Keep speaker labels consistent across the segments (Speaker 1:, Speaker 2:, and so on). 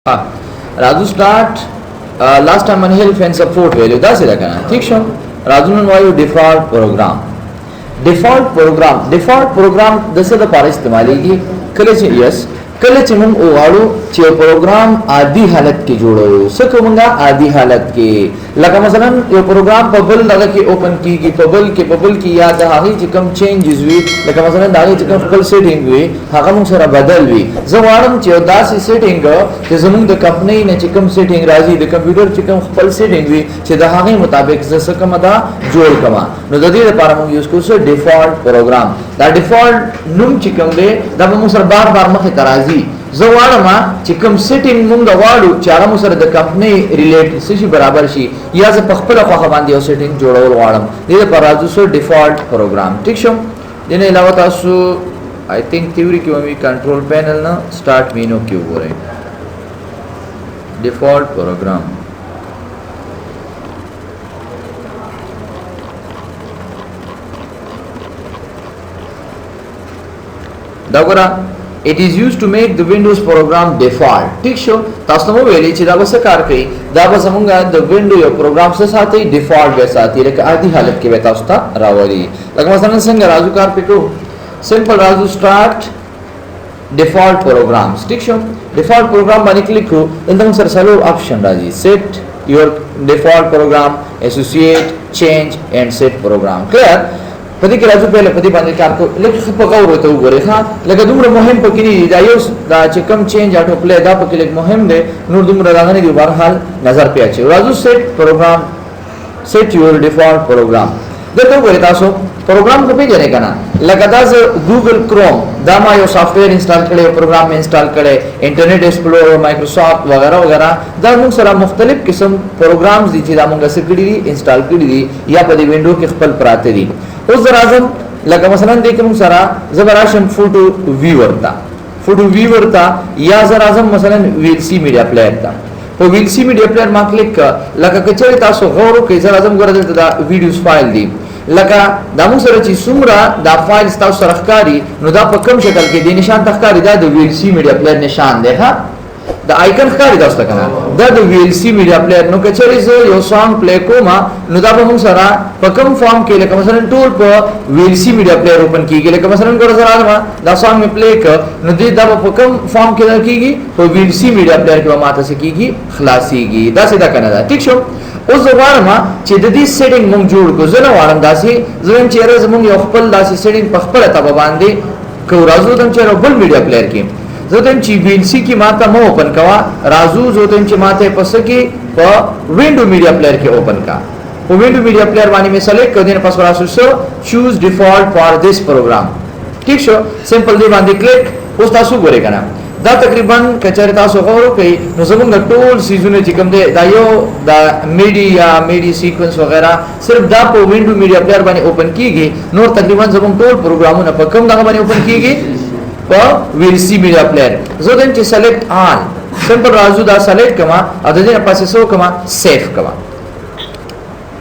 Speaker 1: Raju start last time मन help and support value दा से रखना ठीक शो राजू न वायु डिफॉल्ट प्रोग्राम दसे द पार इस्तेमाल की कले से यस कले से हम ओवाड़ो चे प्रोग्राम आदि हालत के जोड़ो सकमंगा आदि हालत के लगा मसलन ये प्रोग्राम पबल लगा के ओपन की पबल की याद हागी चिकम चेंजेस हुई लगा मसलन दागे चिकम फुल सेटिंग हुई हागा मुंग सरा बदल हुई जवारम चे दासी सेटिंग के जमुंग द कंपनी ने चिकम सेटिंग राजी द कंप्यूटर चिकम फुल सेटिंग हुई चे द हागे मुताबिक सकम दा जोड़ कमा नो ददी द पारा मुंग यूज को से डिफॉल्ट प्रोग्राम दा डिफॉल्ट नुम चिकम दे दा मुंग सर बार मखे तराजी जवाड़मा चिकम सेटिंग मुंग वाड़ू चारा मुसर द कंपनी रिलेट से बराबर शी या से पखपला खखा बांधी सेटिंग जोड़ल वाड़म दे पर राजू सो डिफॉल्ट प्रोग्राम ठीक शो देने अलावा तासु आई थिंक थ्योरी की मी कंट्रोल पैनल ना स्टार्ट मेनू क्यों हो रहे डिफॉल्ट प्रोग्राम दागोरा it is used to make the Windows program default ठीक शो तास्तमो वेली चिदा बस कार कई दा बस हमंगा the window यो प्रोग्राम से साथ ही default वैसा आती है आदि हालत के बेटा उसता रावली लगा मसलन संग राजू कार पे को सिंपल राजू स्टार्ट डिफॉल्ट प्रोग्राम्स ठीक शो डिफॉल्ट प्रोग्राम बने क्लिक को इंदम सर सलो ऑप्शन राजी set your default program associate change and set program क्लियर पति के राजू पहले पति बांधे कार को लेकिन पकाओ रहते हुए रे हां लगा दुमरा मुहिम पकिनी दायोस दा चिकम चेंज आटो प्ले दा पकिले मुहिम दे नूर दुमरा दागने दी बार हाल नजर पे आचे राजू सेट योर डिफॉल्ट प्रोग्राम देखो करे तासो प्रोग्राम को पे जने कना लगा दा गूगल क्रोम दा मा यो सॉफ्टवेयर इंस्टॉल करे प्रोग्राम में इंस्टॉल करे इंटरनेट एक्सप्लोरर माइक्रोसॉफ्ट वगैरह वगैरह दा मुंग सरा मुख्तलिफ किस्म प्रोग्राम्स दी दा मुंग सिकड़ी इंस्टॉल करी दी या पदी विंडो के खपल प्राते दी उस दराजम लगा मसलन देख मुंग सरा जबराशम फोटो व्यूवर था या जराजम मसलन वीएलसी मीडिया प्लेयर था तो वीएलसी मीडिया प्लेयर मा क्लिक लगा कचरे तासो गौरो के जराजम गरज दा वीडियोस फाइल दी लगा दामु सर ची सुमरा दा फाइल स्टाव सरखकारी नो दा पकम शक्ल के दी निशान तखकारी दा वीएलसी मीडिया प्लेयर निशान देखा द आइकन खकारी दोस्त कना द वीएलसी मीडिया प्लेयर नो कचरे से यो सॉन्ग प्ले को मा नो दा हम सरा पकम फॉर्म के लिए मसलन टूल पर वीएलसी मीडिया प्लेयर ओपन की के लिए मसलन कर जरा मा दा सॉन्ग में प्ले कर नो दे दा पकम फॉर्म के लिए कीगी तो वीएलसी मीडिया प्लेयर के माता से कीगी खलासीगी दा सीधा कना दा ठीक शो उस जबार मा चिददी सेटिंग मुंग जोड़ को जना वारम दासी जन चेहरे मुंग यो खपल दासी सेटिंग पखपल तब बांधे को राजू दम चेहरा बुल मीडिया प्लेयर की जो त्यांची वीएलसी की माता मो ओपन कवा राजू जो त्यांची माते पसकी प विंडो मीडिया प्लेयर के ओपन का वो विंडो मीडिया प्लेयर वानी में सेलेक्ट कर देने पास राजू so choose default for this program ठीक शो सिंपल दे बांधे क्लिक उस तासु गोरे कना दा तकरीबन कचरे तासु गौरो कई नजमुंग टूल सीजन चिकम दे दायो दा मीडिया सीक्वेंस वगैरह सिर्फ दा को विंडो मीडिया प्लेयर बानी ओपन की गई नोर तकरीबन जमुंग टूल प्रोग्राम न पकम दा बानी ओपन की गई वीएलसी मीडिया प्लेयर जो देन ची सेलेक्ट ऑल सिंपल राजू दा सेलेक्ट कमा अदने पास सो कमा सेव कमा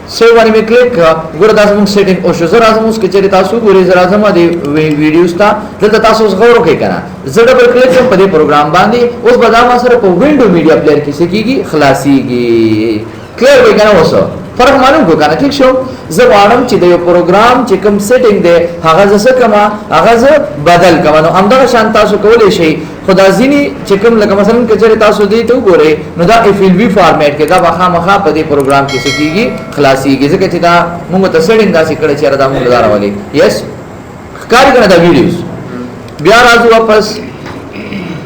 Speaker 1: सेव वाली में क्लिक गुरदास मुंग सेटिंग ओशो जरा मुंग के चरिता सु गुरे जरा जमा दे वीडियोस ता जल्द तासो गौर के कना जड़ पर क्लिक कर पदे प्रोग्राम बांधी उस बदामा सर को विंडो मीडिया प्लेयर की सीखीगी खलासीगी क्लियर हो गया वो फर्क मालूम को kana ठीक शो जब आडम चिदे यो प्रोग्राम चिकम सेटिंग दे हागा जसे कमा हागा ज बदल कमा नो अंदर शांता सु कोले शे खुदा जिनी चिकम लगा मसलन कचरे तासु दे तो गोरे नो दा एफएलवी फॉर्मेट के दा वहा मखा पदे प्रोग्राम की सीखीगी खलासीगी जके चिदा मुंग त सेटिंग दा सिकड़े चेरा दा मुंग दारा वाली यस कार्य करना दा वीडियोस बिया राजू वापस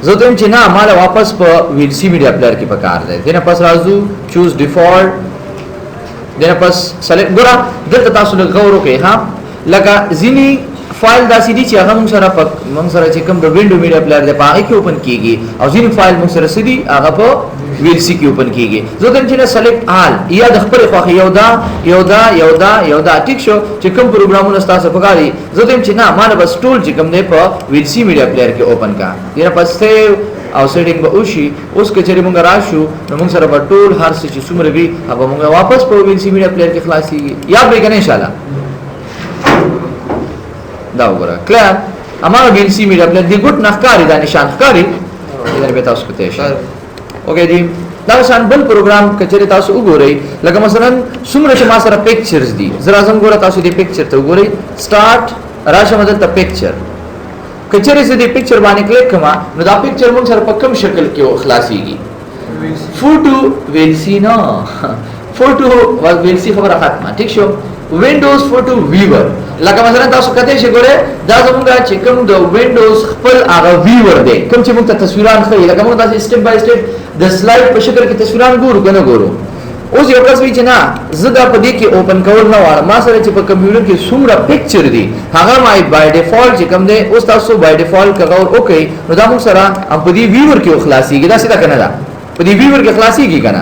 Speaker 1: जो तुम चिना हमारा वापस प वीएलसी मीडिया प्लेयर की प्रकार दे देना पास राजू चूज डिफॉल्ट देना पास सेलेक्ट गोरा दल तासु गौरो के हां लगा जिनी फाइल दा सीडी ची हम सरा पक हम सरा चिकम द विंडो मीडिया प्लेयर दे पाए के ओपन कीगी और जिनी फाइल हम सरा सीडी आगा प वीएलसी की ओपन कीगी जो तुम चिना सेलेक्ट ऑल या दखपर ख योदा ठीक शो चिकम प्रोग्राम नस्ता से पकारी जो तुम चिना मान बस टूल चिकम दे प वीएलसी मीडिया प्लेयर के ओपन का देना पास सेव और सेटिंग उशी उसके चेरे मुंगा राशु मुंग सर टूल हर से सुमर भी अब मुंगा वापस पर वीएलसी मीडिया प्लेयर के खलासी याद भी करें इंशाल्लाह दाव गोरा क्लियर हमारा वीएलसी मीडिया प्लेयर दी गुड नखकारी दा निशान खकारी इधर बेटा उसको तेश اوکے دی دا شان بل پروګرام کچره تاسو وګورئ لکه مثلا څومره چې ما سره پکچرز دي زه راځم ګوره تاسو دې پکچر ته وګورئ سٹارټ راشه مدل ته پکچر کچره سې دې پکچر باندې کلیک کما نو دا پکچر موږ سره په کوم شکل کې خلاصيږي فوټو ویل سی نه فوټو ویل سی خبره ختمه ٹھیک شو وینډوز فوټو ویور لکه مثلا تاسو کته شي ګوره دا زموږه چې کوم د وینډوز خپل هغه ویور دی کوم چې موږ ته تصویران خو لکه موږ تاسو سټپ بای سټپ د سلایډ په شکل کې تصویران ګورو کنه ګورو اوس یو کس وی چې نه زدا په دې کې اوپن کول نه واره ما سره چې په کمپیوټر کې څومره پکچر دي هغه ما بای ډیفالت چې کوم دی اوس تاسو بای ډیفالت کاور اوکې نو دا موږ سره په دې ویور کې خلاصيږي دا څه کنه دا په دې ویور کې خلاصيږي کنه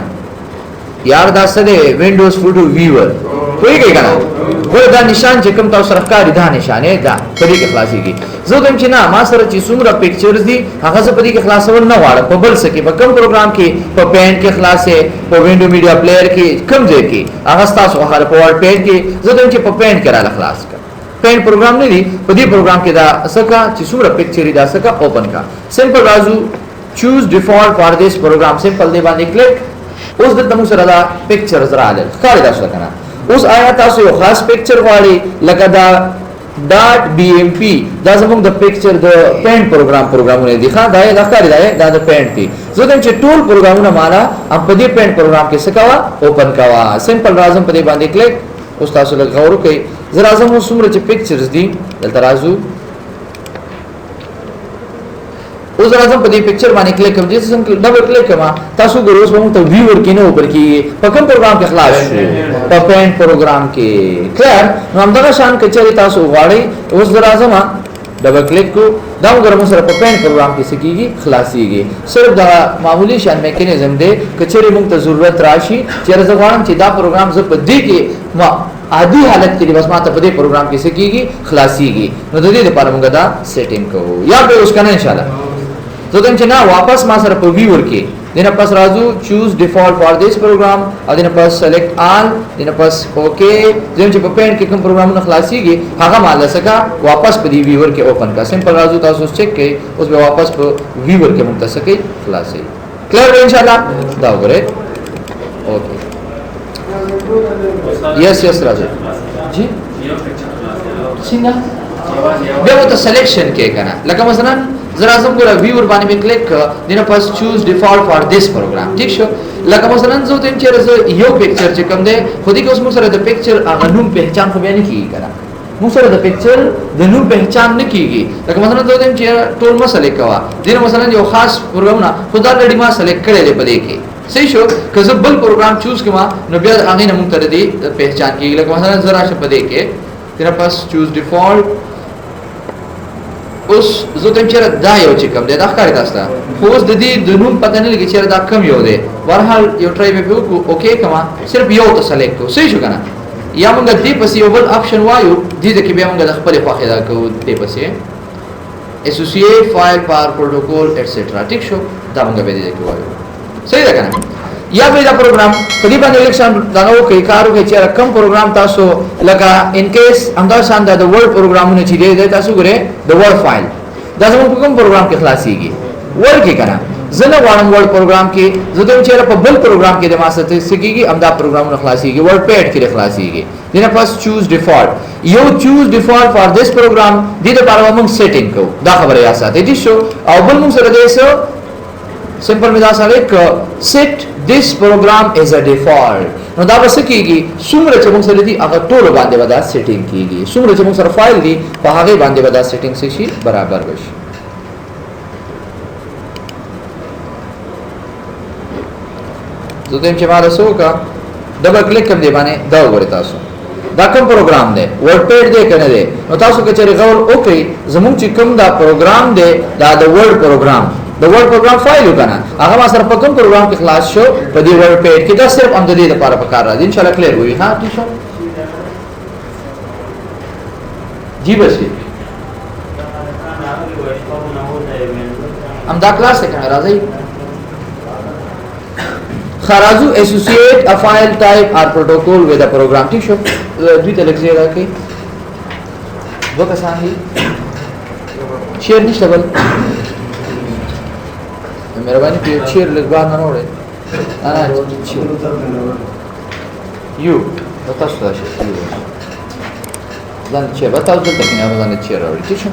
Speaker 1: یار دا څه دی وینډوز فوټو ویور کوئی کوي کنه ګور دا نشان چې کوم تاسو راخکاری دا نشانه دا په دې کې خلاصيږي زه کوم چې نه ما سره چې څومره پکچرز دي هغه څه په دې کې خلاصول نه واړه په بل څه کې په کوم پروګرام کې په پینټ کې خلاصې په وینډو میډیا پلیئر کې کوم ځای کې هغه تاسو هغه په ورډ پینټ کې زه کوم چې په پینټ کې را خلاص کړ پینټ پروګرام نه دی په دې پروګرام کې دا څه چې څومره پکچر دا څه اوپن کا سمپل راځو choose default for this program simple دی باندې کلیک اوس د تاسو سره دا پکچرز رااله ښکار تاسو کنه اوس آیا تاسو یو خاص پکچر غواړئ لکه دا .bmp دا زموږ د پکچر د پینټ پروګرامونه دي ښا دا د ښکار دی دا د پینټ دي زه چې ټول پروګرامونه مالا په دې پینټ پروګرام کې څه کاوه اوپن کاوه سمپل راځم په دې باندې کلیک اوس تاسو له غوړو کې زه راځم اوس څومره چې پکچرز دي دلته راځو اوس راځم په دې پکچر باندې کلیک کوم چې څنګه ډبل کلیک کما تاسو ګورئ اوس موږ ته ویور کې نه اوپر کې په کوم پروګرام کې خلاص په پینټ پروګرام کې کلیر نو هم دا شان کچري تاسو غواړئ اوس راځم ډبل کلیک کو دا وګورم سره په پینټ پروګرام کې سکیږي خلاصيږي صرف دا معمولی شان میکانیزم دی کچري موږ ته ضرورت راشي چې زه غواړم چې دا پروګرام زه په دې کې عادي حالت کې بس ما ته په دې پروګرام کې سکیږي خلاصيږي نو د دې لپاره موږ دا سیټینګ کوو یا به اوس کنه ان شاء الله زه کوم چې نه واپس ما سره په ویور کې دنه پس راځو choose default for this program او دنه پس select all دنه پس اوکے زم چې په پینټ کې کوم پروګرامونه خلاصيږي هغه مال لسکا واپس په دې ویور کې اوپن کا سمپل راځو تاسو چیک کړئ اوس به واپس په ویور کې منتسکې خلاصي کلیر ان شاء الله دا وګورئ اوکے یس راځي جی څنګه بیا ته سلیکشن کې کنه لکه مثلا زرا زم ګور ویور باندې کلیک دینه پس choose default for this program ٹھیک شو لکه مثلا زه ته چې یو پکچر چې کوم دی خو دې اوس موږ سره د پکچر هغه نوم پہچان خو بیان کیږي کنه موږ سره د پکچر د نوم پہچان نه کیږي لکه مثلا زه ته چې ټول مسله کوا دینه مثلا یو خاص پروګرام نه خدا لړی ما سلیکټ کړی دی په دې کې صحیح شو که زه بل پروګرام چوز کما نو بیا هغه نه موږ ته دې پہچان کیږي لکه مثلا زرا شه په دې کې دینه پس choose default اوس زه ته چیرې دا یو چې کوم دی دا ښکاري تاسو ته خو اوس د دې د نوم پته نه لګي چیرې دا کم یو دی ورحال یو ټرای به وکړو اوکے کما صرف یو ته سلیکټ کو صحیح شو کنه یا موږ دې پسې یو بل آپشن وایو دې کې بیا موږ د خپل خواخې دا کوو دې پسې اسوسییټ فایل پار پروتوکول ایټسټرا ټیک شو دا موږ به دې کې وایو صحیح ده کنه یا به دا پروګرام په دې باندې الیکشن دغه کوي کارو کې چې کم پروګرام تاسو لکه ان کیس همدا شان د ورډ پروګرامونه چې دی تاسو ګوره د ورډ فایل دا زموږ په کوم پروګرام کې خلاصيږي ورډ کې کنه زنه غواړم ورډ پروګرام کې زه چې په بل پروګرام کې د ما سره سکیږي همدا پروګرامونه خلاصيږي ورډ پیډ کې خلاصيږي دنه پس choose default یو choose default for this program دې لپاره موږ سیټینګ کوو دا خبره یا ساتي دي شو او بل موږ سره دې سو سمپل می دا سره set this program as a default نو دا بس کیږي څومره چې موږ سره دي هغه ټول باندې ودا سیټینګ کیږي څومره چې موږ سره فایل دي په هغه باندې ودا سیټینګ شي برابر وشي زه ته چې ما رسوکا ډبل کلیک کوم دی باندې دا وګورئ تاسو دا کوم پروګرام دی ورډ پیډ دی کنه دی نو تاسو که چېرې غور وکړئ زموږ چې کوم دا پروګرام دی دا د ورډ پروګرام د ورډ پروګرام فایل وکنه هغه ما سره په کوم پروګرام کې خلاص شو په دې ورډ پیډ کې دا صرف هم د دې لپاره په کار راځي ان شاء الله کلیر وي ها ٹھیک شو جی بس हम دا क्लास से कहाँ राज़ी खराजू associate a file type or protocol with a program ठीक शो द्वित लग्जेरा के वो कसान ही शेयर नहीं स्टेबल مهرباني په چیر لږ باندې نه وړي یو تاسو تاسو ځان چې به تاسو دلته کې نه ځان چې راوړي ٹھیک شو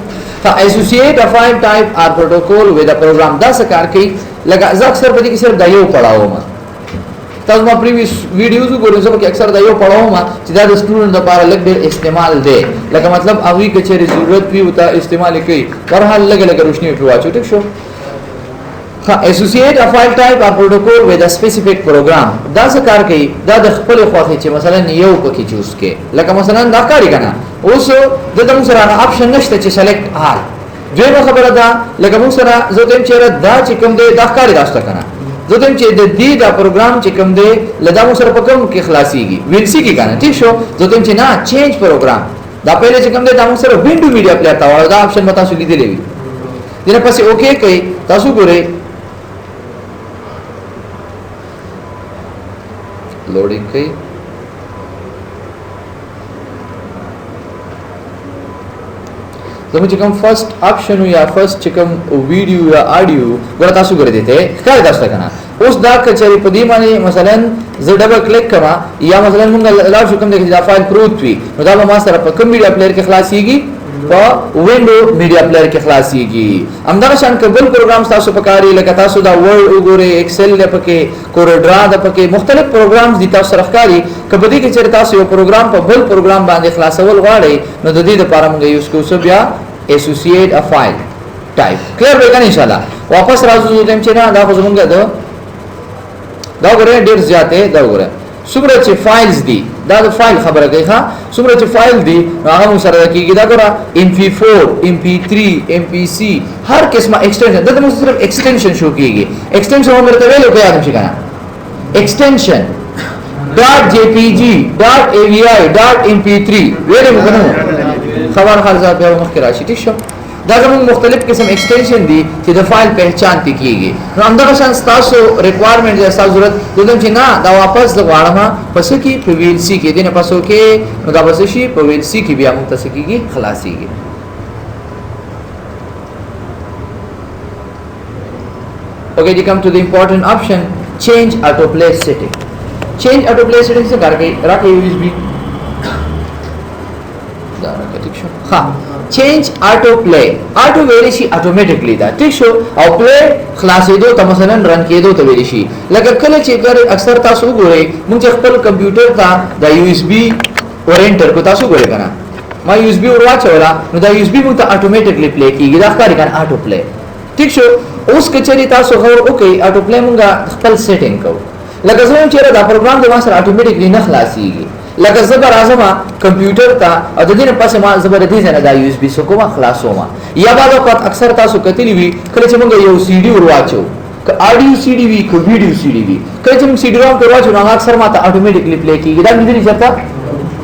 Speaker 1: associate a file type or protocol with a program دا څه کار کوي لکه زه اکثر په دې کې صرف دا یو پڑھاو ما تاسو ما پریویس ویډیوز وګورئ زه په اکثر دا یو پڑھاو ما چې دا د سټوډنټ لپاره لږ ډېر استعمال دی لکه مطلب هغه کې چې ضرورت وي وتا استعمال کوي پر حال لګ روشنی په واچو ټیک شو associate a file type or protocol with a specific program دا څه کار کوي دا د خپل خواخي چې مثلا یو پکې چوز کې لکه مثلا دا کاری کنه اوس د دې سره اپشن نشته چې سلیکټ آل دویمه خبره ده لکه موږ سره زه تم چې دا چې کوم دی دا کاری راسته کنه زه تم چې د دې دا پروګرام چې کوم دی لدا موږ سره په کوم کې خلاصيږي وینسي کې کنه ٹھیک شو زه تم چې نه چینج پروګرام دا پہله چې کوم دی دا موږ سره وینډو میډیا پلیئر تا دا اپشن متا سو لیدلې وي دنه پسې اوکے کوي تاسو ګورئ loading key زموږ کوم فرست اپشن یا فرست کوم ویډیو یا اډیو ګور تاسو ګورئ دته ښکار تاسو کنه اوس دا کچري په دې باندې مثلا زه ډبل کلیک کما یا مثلا موږ لا شو کوم د فایل پروت وي نو دا ما سره په کوم میډیا پلیئر کې خلاصيږي په وینډو میډیا پلیئر کې خلاصيږي همدغه شان کبل پروګرام تاسو پکاري لکه تاسو دا ورډ وګورئ ایکسل لپاره کورډرا د پکې مختلف پروګرامز دي تاسو راخکاری کبدي کې چې تاسو یو پروګرام په بل پروګرام باندې خلاصول غواړئ نو د دې لپاره موږ یوز کوو بیا associate a file type clear به کنه ان شاء الله واپس راځو دم چې نه دا خو زمونږ دا غره ډیر زیاته دا غره څومره چې فایلز دي دا د فایل خبره کوي ها څومره چې فایل دي هغه مو سره کیږي دا غره mp4 mp3 mpc هر قسمه ایکسټنشن دا موږ صرف ایکسټنشن شو کیږي ایکسټنشن هم مرته ویلو کوي یاد شي کنه ایکسټنشن .jpg .avi .mp3 ویلو کنه خبر حال ځا په مخ کې راشي ٹھیک شو دا زموږ مختلف قسم ایکسټنشن دي چې د فایل پہچان کیږي نو همدغه شان تاسو ریکوایرمنٹ یا تاسو ضرورت دوی چې نه دا واپس د غواړم پس کې په ویل سی کې دنه پسو کې نو دا پس شي په ویل سی کې بیا موږ تاسو کېږي خلاصيږي okay you come to the important option change autoplay setting change autoplay setting څه کار کوي راکې USB دا راکې ٹھیک شو ها change auto play auto ویل شي اتوماتیکلی دا ٹھیک شو او play خلاصېدو ته مثلا رن کېدو ته ویل شي لکه کله چې اکثر تاسو ګورئ موږ خپل کمپیوټر ته د USB اورینټر کو تاسو ګورئ کنه ما USB ورواچولا نو دا USB موږ ته اتوماتیکلی پلی کیږي دا ښکاری کنه auto play ٹھیک شو اوس کچري تاسو غوړ اوکي auto play موږ خپل سیټینګ کوو لکه زموږ چې دا پروګرام د واسره اتوماتیکلی نه خلاصيږي لکه زبر اعظم کمپیوټر ته او د دې نه پاسه ما زبر دې نه دا USB سو کومه خلاصوما یا بعد وخت اکثر تاسو کتلی وی کله چې موږ یو CD ورواچو ک آډیو CD وی ک ویډیو CD وی کله چې موږ CD روم ورواچو نو اکثر ماته اتوماتیکلی پلی کیږي دا دې چرته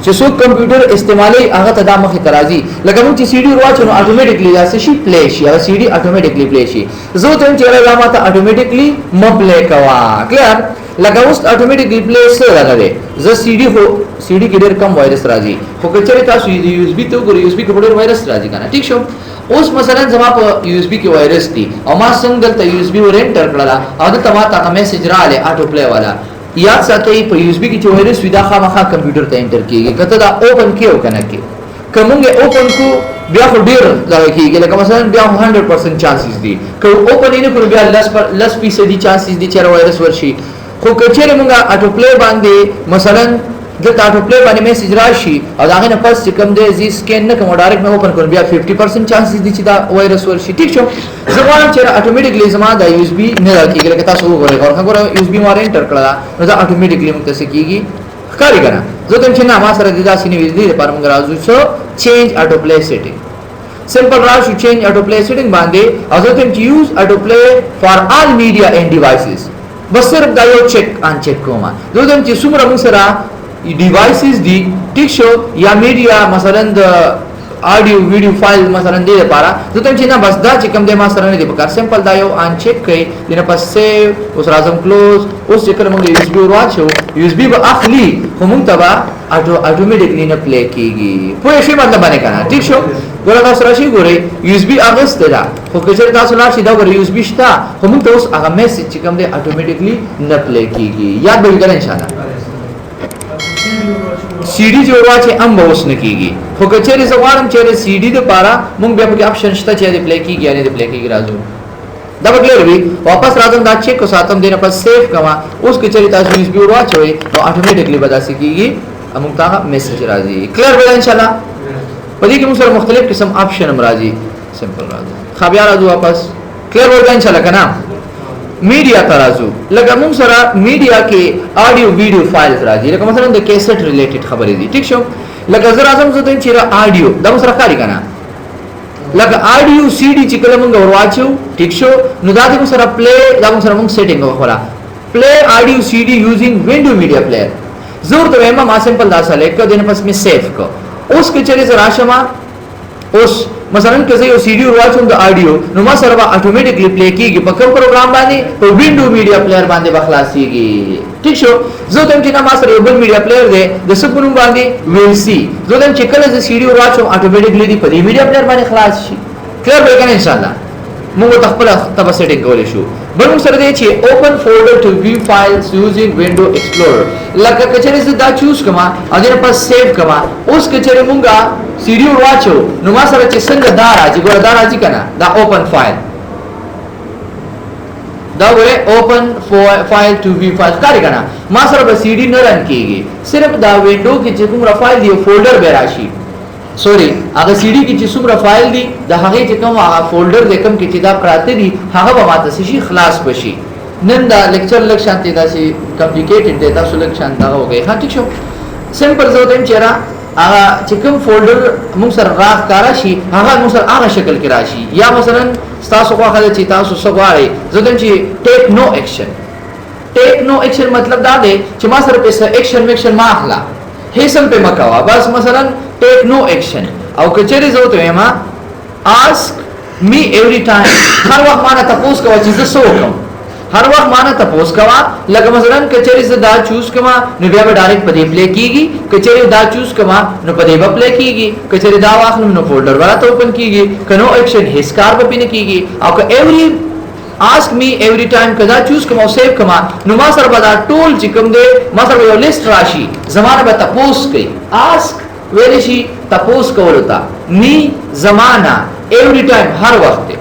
Speaker 1: چې څو کمپیوټر استعمالي هغه ته د مخې ترازی لکه موږ چې CD ورواچو نو اتوماتیکلی دا شي پلی شي او CD اتوماتیکلی پلی شي زه ته چې را ماته اتوماتیکلی مپلی کوا کلیئر لکه اوس اتوماتیکلی پلی سره راغلی زه CD هو CD کې ډېر کم وایرس راځي خو کچره تاسو USB ته وګورئ USB کې ډېر وایرس راځي کنه ټیک شو اوس مثلا زما په USB کې وایرس دي او ما څنګه دلته USB ورینټر کړل او د تماته میسج رااله اټو پلی والا یاد ساتئ په USB کې چې وایرس ودا خامخا کمپیوټر ته انټر کیږي کته دا اوپن کیو کنه کی کومه اوپن کو بیا خو ډیر دا کیږي لکه مثلا بیا 100% چانسز دي که اوپن نه کړو بیا لس فیصدي چانسز دي چې وایرس ورشي خو کچره مونږه اټو پلی باندې مثلا د اټو پلی باندې میسج راشي او دا غنه پس کوم دی زی سکین نه کوم ډایرکټ مې اوپن کړم بیا 50% چانسز دي چې دا وایرس ورشي ټیک شو زموږ چې اتوماتیکلی زما دا USB نه راکېږي لکه تاسو وګورئ ورته USB ما رینټر کړل نو دا اتوماتیکلی موږ څه کیږي ښکاری کنه زه ته چې نه ما سره د داسې نیو دي پر موږ راځو سو چینج اټو پلی سیټینګ simple راشو change auto play setting باندې او زه ته use auto play for all media and devices بس صرف دا یو چیک ان چیک کوم دوی چې څومره موږ سره ډیوایسز دي ټیک شو یا میډیا مثلا د آډیو ویډیو فایل مثلا دې لپاره دوی چې نه بس دا چې کوم د ما سره نه دی په کار سمپل دا یو ان چیک کوي دنه پس سیو اوس راځم کلوز اوس چې کوم USB ورواچو USB به اخلي خو موږ تبا اتوماتیکلی نه پلی کیږي په شی مطلب باندې کنه ټیک شو ګوره تاسو راشي ګورئ USB اغسته دا خو کچره تاسو لا شي دا ور یو اس بي شتا خو موږ ته اوس هغه میسج چې کوم دی اتوماتیکلی نه پلی کیږي یاد به وکړئ ان شاء الله سی डी جو واچي ام به اوس نه کیږي خو کچره زوارم چې سی डी د پاره موږ بیا په اپشن شته چې د پلی کیږي یا نه د پلی کیږي راځو دا کلیئر وي واپس راځم دا چیک کو ساتم دینه پس سیو کما اوس کچره تاسو یو اس بي واچوي نو اتوماتیکلی به داسې کیږي موږ ته میسج راځي کلیئر به ان شاء الله پدې کې موږ سره مختلف قسم آپشن هم راځي سمپل راځي خبر راځو واپس کلیئر ورته ان شاء الله کنه میډیا ترازو لکه موږ سره میډیا کې آډیو ویډیو فایلز راځي لکه مثلا د کیسټ ریلیټډ خبرې دي ټیک شو لکه زه راځم زه ته چې آډیو دا موږ سره کاری کنه لکه آډیو سی डी چې کله موږ ورواچو ټیک شو نو دا موږ سره پلی دا موږ سره موږ سیټینګ وکړه پلی آډیو سی डी یوزینګ وینډو میډیا پلیئر زور ته ما سمپل دا سلیکټ کړ دنه پس می سیو کو اوس کې چې زه راشم اوس مثلا که زه یو سی डी ورواچوم د آډیو نو ما سره به اتوماتیکلی پلی کیږي په کوم پروګرام باندې په وینډو میډیا پلیئر باندې بخلاصيږي ټیک شو زه ته چې ما سره یو بل میډیا پلیئر دی د سپونم باندې ویل سی زه ته چې کله زه سی डी ورواچوم اتوماتیکلی دی په دې میډیا پلیئر باندې خلاص شي کلیئر به کنه ان شاء الله موږ خپل تبه سیټینګ کولای شو بل موږ سره دی چې اوپن فولډر ټو ویو فایلز یوزینګ وینډو ایکسپلورر لکه کچره زه دا چوز کما اگر په سیو کما اوس کچره مونږه سی डी ورواچو نو ما سره چې څنګه دا راځي ګور دا راځي کنه دا اوپن فایل دا وره اوپن فایل ټو ویو فایل کاری کنه ما سره به سی डी نه رن کیږي صرف دا وینډو کې چې کوم فایل دی فولډر به راشي سوري هغه سی डी کې چې څومره فایل دي د هغه چې کوم هغه فولډر د کوم کې چې دا پراته دي هغه به ماته شي خلاص بشي نن دا لیکچر لک شانتي دا شي کمپلیکیټډ دی تاسو لک شانت دا وګورئ ها ټیک شو سمپل زه تم چیرې هغه چې کوم فولډر موږ سره راخ کارا شي هغه موږ سره هغه شکل کې راشي یا مثلا تاسو خو هغه چې تاسو سغواړئ زه تم چې ټیک نو اکشن ټیک نو اکشن مطلب دا دی چې ما سره پیسه اکشن ما اخلا هیڅ په مکوا بس مثلا ټیک نو اکشن او کچری زه ته ما ask me every time هر وخت ما نه تاسو کوم چې زه سوکم هر وخت ما نه تاسو کوا لکه مثلا کچری زه دا چوز کما نو بیا به ډایرکټ پدې پلی کیږي کچری دا چوز کما نو پدې به پلی کیږي کچری دا واخلم نو فولډر ورته اوپن کیږي کنو اکشن هیڅ کار به پینې کیږي او که every ask me every time کدا چوز کما او سیو کما نو ما سره به دا ټول چې کوم دی ما سره یو لیست راشي زمانه به تاسو کوي ask ویل شي تاسو کولتا می زمانہ ایوری ټایم هر وخت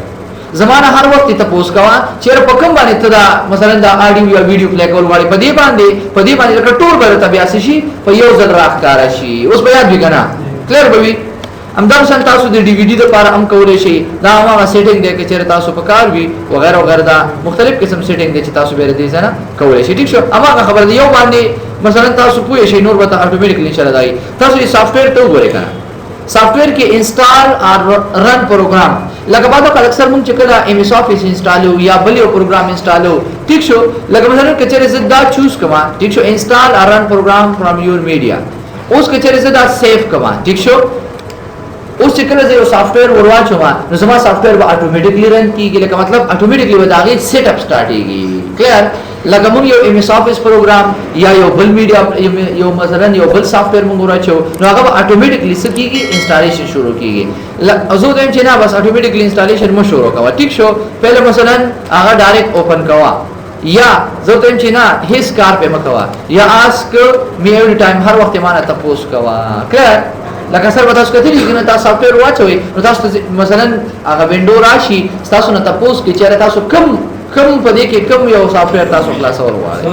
Speaker 1: زمانہ هر وخت تاسو کوا چیرې په کوم باندې تدا مثلا دا آډیو یا ویډیو پلی کول والی په دې باندې ټول به تبع شي په یو ځل راخکار شي اوس بیا دې کنه کلیر به وي همدار شان تاسو د ډي وی ډي لپاره هم کولای شي دا هغه سیټینګ دی چې تاسو په کار وي وغیرہ وغیرہ دا مختلف قسم سیټینګ دي چې تاسو به دې ځنه کولای شي ټیک شو اما خبر دی یو باندې مثلا تاسو پوه شئ نور به اتوماتیکلی ان شاء الله دای تاسو یې سافټویر ته وګورئ کنه سافټویر کې انسټال اور رن پروګرام لکه بعضو کله اکثر مونږ چې کله ایم ایس افیس انسټالو یا بل یو پروګرام انسټالو ټیک شو لکه مثلا کچره زدا چوز کما ټیک شو انسټال اور رن پروګرام فرام یور میډیا اوس کچره زدا سیو کما ټیک شو اوس چې کله یو سافټویر ورواچو نو زما سافټویر به اتوماتیکلی رن کیږي لکه مطلب اتوماتیکلی به داغه سیټ اپ سٹارټيږي کلیر لکه موږ یو ایم ایس افیس پروګرام یا یو بل میډیا یو مثلا یو بل سافټویر موږ ورواچو نو هغه به اتوماتیکلی سکیږي انسټالیشن شروع کیږي ازو دیم چې نه بس اتوماتیکلی انسټالیشن مو شروع کوا ټیک شو پہله مثلا هغه ډایرکټ اوپن کوا یا زه ته چې نه هیڅ کار به مکوا یا اسک می ایوری ټایم هر وخت مانه تاسو کوا کلیر لکه سر به تاسو کتلی چې تاسو سافټویر واچوي نو تاسو مثلا هغه وینډو راشي تاسو نه تاسو کې چې تاسو کم په دې کې کم یو سافټویر تاسو خلاص ورواړي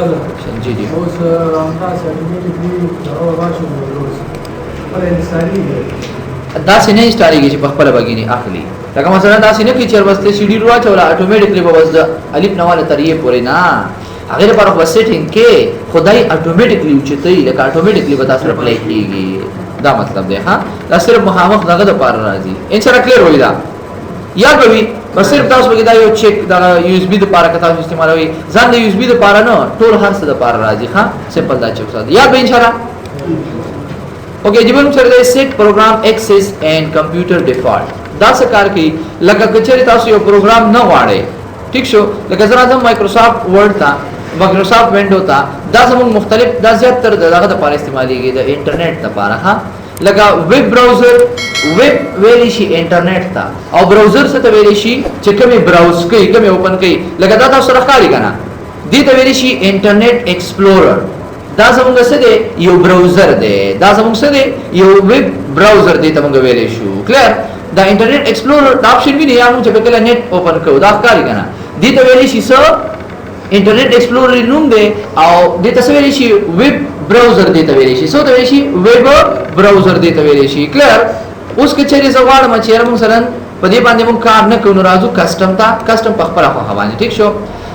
Speaker 1: جی جی
Speaker 2: اوس تاسو اتوماتیکلی دا واچو پر انساني
Speaker 1: دا سینې سټاریږي چې په خپل بګینی اخلي لکه مثلا دا سینې فیچر واسطه سی डी واچولا اتوماتیکلی به وځ الف نواله تریه پورې نه هغه لپاره په سیټینګ کې خدای اتوماتیکلی اوچتای لکه اتوماتیکلی به تاسو اپلای کیږي دا مطلب دی ها دا صرف مخامخ دغه د پاره راځي ان شاء الله کلیر وي دا یا به بس صرف تاسو بګی دا یو چیک دا یو اس بي د پاره کتا استعمالوي ځان د یو اس بي د پاره نه ټول هر څه د پاره راځي ها سمپل دا چیک ساده یا به ان شاء الله اوکې جبن سره د سیټ پروګرام ایکسس اینڈ کمپیوټر ډیفالت دا څه کار کوي لکه کچری تاسو یو پروګرام نه واړئ ټیک شو لکه زرا د مایکروسافټ ورډ تا مایکروسافټ وینډو تا دا زموږ مختلف دا زیات تر دغه د پاره استعماليږي د انټرنیټ لپاره ها لکه ویب براوزر ویب ویلی شي انټرنیټ ته او براوزر څه ته ویلی شي چې کومه براوز کوي کومه اوپن کوي لکه دا تاسو راخاري کنه دې ته ویلی شي انټرنیټ ایکسپلورر دا زموږ څه دی یو براوزر دی دا زموږ څه دی یو ویب براوزر دی ته موږ ویلی شو کلیر دا انټرنیټ ایکسپلورر دا اپشن ویني یا موږ چې کله نیټ اوپن کوو دا ښکاري کنه دې ته ویلی شي څه انټرنیټ ایکسپلورر نوم دی او دې ته څه ویلی شي ویب براوزر دی ته ویلی شي څه ته ویلی شي ویب براوزر دی ته ویلی شي کلیر اوس که چیرې زه غواړم چې موږ مثلا په دې باندې موږ کار نه کوو نو راځو کسٹم ته کسٹم په خپله خوښه باندې ټیک شو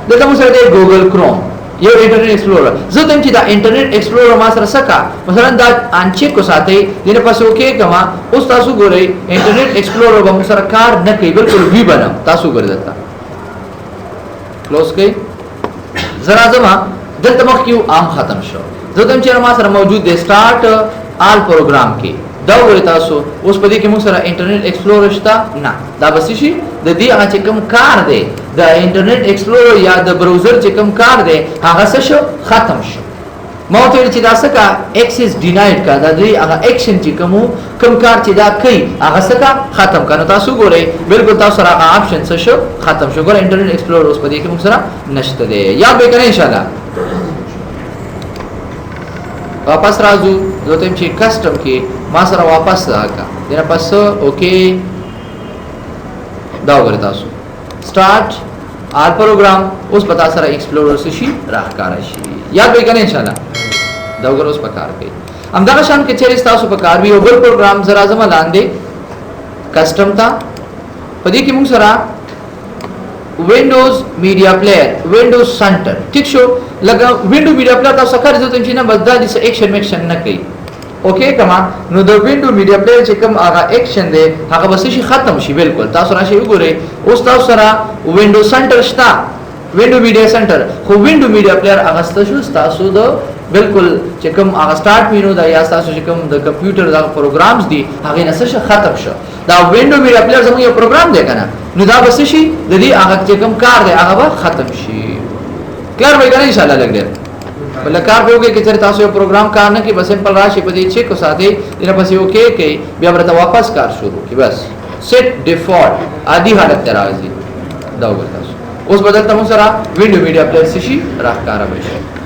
Speaker 1: دلته موږ سره دی ګوګل کروم یو انټرنیټ ایکسپلورر زه ته چې دا انټرنیټ ایکسپلورر ما سره سکا مثلا دا انچیک کو ساتي دنه پس اوکې کما اوس تاسو ګورئ انټرنیټ ایکسپلورر به موږ سره کار نه کوي بالکل وی بنم تاسو ګورئ دلته کلوز کړئ زرا زما دلته مخ کیو عام ختم شو زه ته چې ما سره موجود دی سٹارټ آل پروګرام کې دا ګورئ تاسو اوس په دې کې موږ سره انټرنیټ ایکسپلورر شته نه دا بس شي د دې هغه چې کوم کار دی د انټرنیټ ایکسپلورر یا د براوزر چې کوم کار دی هغه څه شو ختم شو ما ته چې دا څه کا اکسس ډینایډ کا دا دی هغه اکشن چې کوم کار چې دا کوي هغه څه کا ختم کنه تاسو ګورئ بالکل تاسو سره هغه اپشن څه شو ختم شو ګورئ انټرنیټ ایکسپلورر اوس په دې کې موږ سره نشته دی یا به کنه ان شاء الله واپس راځو زه ته چې کسٹم کې ما سره واپس راکا دنه پس اوکې دا وګورئ تاسو سٹارټ آل پروګرام اوس پتا سره ایکسپلورر شي راخکار شي یاد به کنه ان شاء الله دا وګورئ اوس په کار کوي همدغه شان کې چیرې تاسو په کار وی او بل پروګرام زرا زما لاندې کسٹم تا په دې کې موږ سره وینډوز میډیا پلیئر وینډوز سنټر ټیک شو لکه وینډو میډیا پلیئر تاسو کار زه ته چې نه بدل دي اکشن میکشن نه کوي اوکې کما نو د وینډو میډیا پلیئر چې کوم هغه اکشن دی هغه بس شي ختم شي بالکل تاسو راشي وګورئ اوس تاسو سره وینډو سنټر شته وینډو میډیا سنټر خو وینډو میډیا پلیئر هغه تاسو تاسو د بالکل چې کوم هغه سٹارټ مینو دا یا تاسو چې کوم د کمپیوټر د پروګرامز دي هغه نه څه ختم شو دا وینډو میډیا پلیئر زموږ یو پروګرام دی کنه نو دا بس شي د دې هغه چې کوم کار دی هغه به ختم شي کلیر وای کنه ان شاء الله لګل بل کار به وګورئ چې تاسو یو پروګرام کار نه کې بس سمپل راشي په دې چې کو ساتي دغه پس یو کې بیا ورته واپس کار شروع کی بس سیټ ډیفالت عادي حالت ته راځي دا وګورئ تاسو اوس بدلته مو سره وینډو میډیا پلیئر شي راخکاره وي